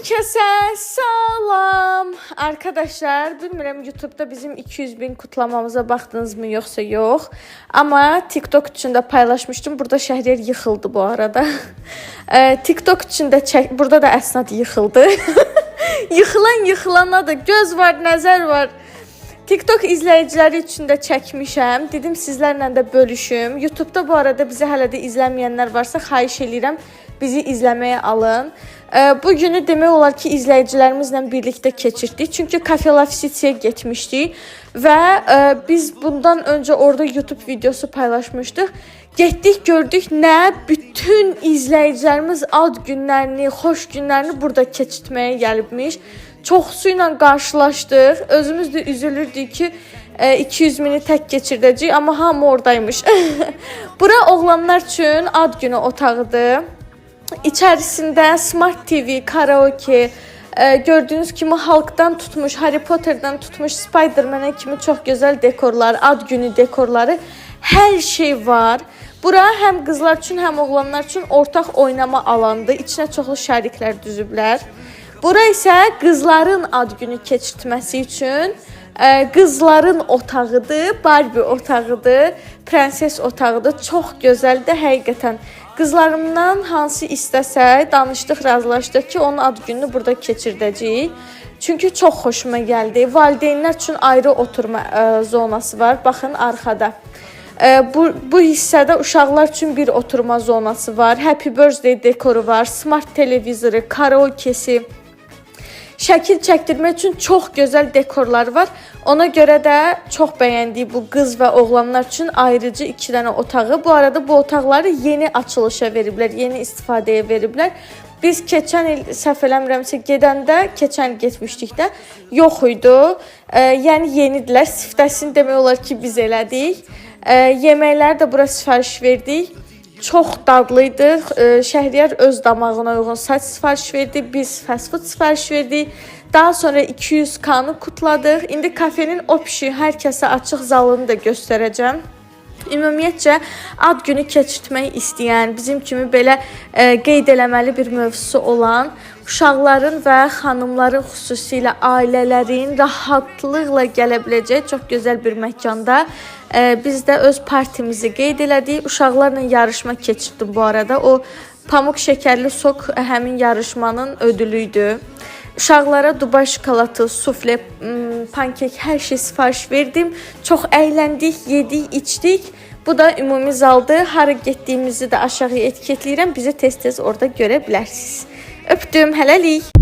Herkese salam. Arkadaşlar, bilmirəm YouTube'da bizim 200.000 kutlamamıza baxdınız mı yoksa yok. Ama TikTok için de paylaşmıştım. Burada Şəhriyar yıxıldı bu arada. TikTok için de burada da Əsnad yıxıldı. Yıxılana da göz var, nəzər var. TikTok izləyiciləri üçün də çəkmişəm. Dedim sizlərlə də bölüşüm. YouTube'da bu arada bizi hələ də izləməyənlər varsa xahiş edirəm bizi izləməyə alın. Bugünü demək olar ki, izləyicilərimizlə birlikdə keçirdik. Çünki Cafe La City-yə getmişdik və biz bundan öncə orada YouTube videosu paylaşmışdıq. Getdik, gördük nə? Bütün izləyicilərimiz ad günlərini, xoş günlərini burada keçirtməyə gəlibmiş. Çoxsu ilə qarşılaşdıq. Özümüz də üzülürdük ki, 200.000-i tək keçirdəcəyik, amma hamı oradaymış. Bura oğlanlar üçün ad günü otağıdır. İçərisində Smart TV, karaoke, gördüyünüz kimi Halkdan tutmuş, Harry Potter'dan tutmuş, Spider-Man'e kimi çox gözəl dekorlar, ad günü dekorları, hər şey var. Bura həm qızlar üçün, həm oğlanlar üçün ortaq oynama alandır. İçinə çoxlu şəriklər düzüblər. Bura isə qızların ad günü keçirtməsi üçün qızların otağıdır, Barbie otağıdır, prenses otağıdır. Çox gözəldir həqiqətən. Qızlarımdan hansı istəsə, danışdıq, razılaşdıq ki, onun ad gününü burada keçirdəcəyik. Çünki çox xoşuma gəldi. Valideynlər üçün ayrı oturma zonası var. Baxın arxada. Bu hissədə uşaqlar üçün bir oturma zonası var. Happy Birthday dekoru var. Smart televizoru, karaokesi. Şəkil çəkdirmək üçün çox gözəl dekorlar var. Ona görə də çox bəyəndiyi bu qız və oğlanlar üçün ayrıcı 2 dənə otağı. Bu arada bu otaqları yeni açılışa veriblər, yeni istifadəyə veriblər. Biz keçən il səhv eləmirəmsə gedəndə, keçən getmişdik də yox idi. Yəni yenidirlər. Siftəsini demək olar ki, biz elədik. Yeməkləri də bura sifariş verdik. Çox dadlıydı. Şəhriyar öz damağına uyğun saç sifariş verdi. Biz fast food sifariş verdik. Daha sonra 200K-nı kutladıq. İndi kafenin opşi hər kəsə açıq zalını da göstərəcəm. Ümumiyyətcə ad günü keçirtmək istəyən, bizim kimi belə qeyd eləməli bir mövzusu olan uşaqların və xanımların, xüsusilə ailələrin rahatlıqla gələ biləcəyi çox gözəl bir məkanda biz də öz partimizi qeyd elədik. Uşaqlarla yarışma keçirdim bu arada. O pamuk şəkərli sok həmin yarışmanın ödülüydü. Uşaqlara Dubai şokolatı, sufle, pankek, hər şey sifariş verdim. Çox əyləndik, yedik, içdik. Bu da ümumi zaldır. Hara getdiyimizi də aşağıya etiketləyirəm. Bizi tez-tez orada görə bilərsiniz. Öpdüm, hələlik.